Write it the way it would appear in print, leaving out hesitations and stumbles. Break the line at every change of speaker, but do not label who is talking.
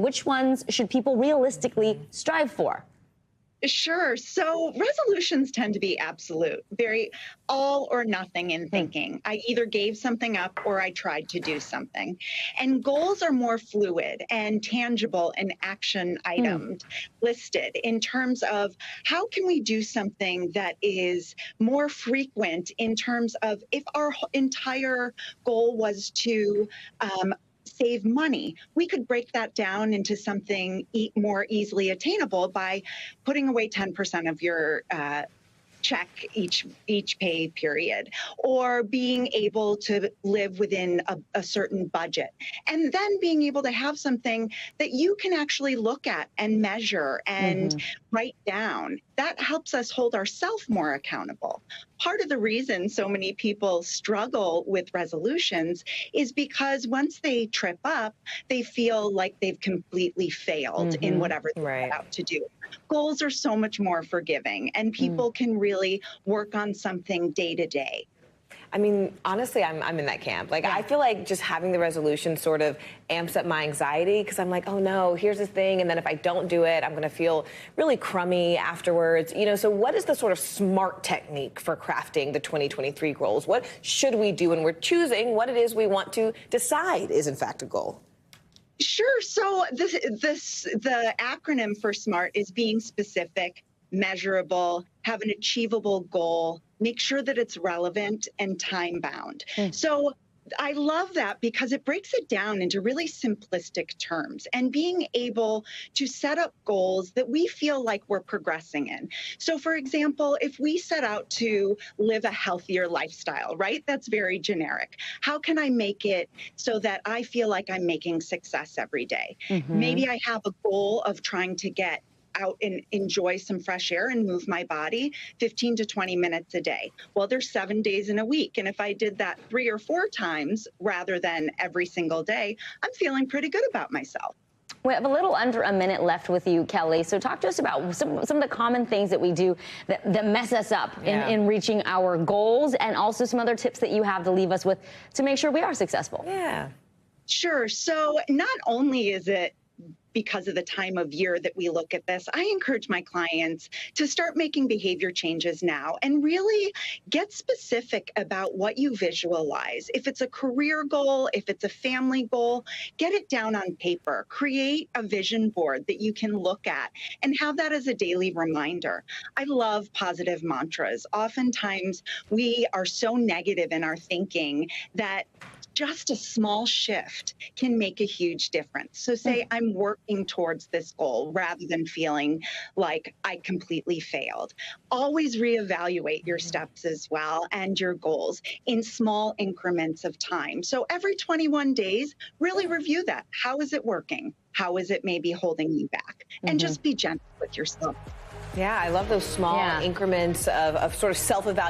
Which ones should people realistically strive for?
Sure. So resolutions tend to be absolute, very all or nothing in thinking. I either gave something up or I tried to do something. And goals are more fluid and tangible and action items listed in terms of how can we do something that is more frequent in terms of if our entire goal was to save money. We could break that down into something more easily attainable by putting away 10% of your check each pay period, or being able to live within a certain budget, and then being able to have something that you can actually look at and measure and write down. That helps us hold ourselves more accountable. Part of the reason so many people struggle with resolutions is because once they trip up, they feel like they've completely failed in whatever they're about to do. Goals are so much more forgiving, and people can really work on something day to day.
I mean, honestly, I'm in that camp. Like, I feel like just having the resolution sort of amps up my anxiety because I'm like, oh no, here's the thing. And then if I don't do it, I'm going to feel really crummy afterwards. You know, so what is the sort of SMART technique for crafting the 2023 goals? What should we do when we're choosing what it is we want to decide is in fact a goal?
Sure. So the acronym for SMART is being specific, measurable, have an achievable goal, make sure that it's relevant and time bound. So I love that because it breaks it down into really simplistic terms and being able to set up goals that we feel like we're progressing in. So for example, if we set out to live a healthier lifestyle, right? That's very generic. How can I make it so that I feel like I'm making success every day? Maybe I have a goal of trying to get out and enjoy some fresh air and move my body 15 to 20 minutes a day. Well, there's 7 days in a week. And if I did that 3 or 4 times rather than every single day, I'm feeling pretty good about myself.
We have a little under a minute left with you, Kelly. So talk to us about some of the common things that we do that mess us up in reaching our goals, and also some other tips that you have to leave us with to make sure we are successful.
Yeah.
Sure. So not only is it because of the time of year that we look at this, I encourage my clients to start making behavior changes now and really get specific about what you visualize. If it's a career goal, if it's a family goal, get it down on paper. Create a vision board that you can look at and have that as a daily reminder. I love positive mantras. Oftentimes we are so negative in our thinking that just a small shift can make a huge difference. So say I'm working towards this goal rather than feeling like I completely failed. Always reevaluate your steps as well and your goals in small increments of time. So every 21 days, really review that. How is it working? How is it maybe holding you back? And just be gentle with yourself.
Yeah, I love those small increments of sort of self-evaluation.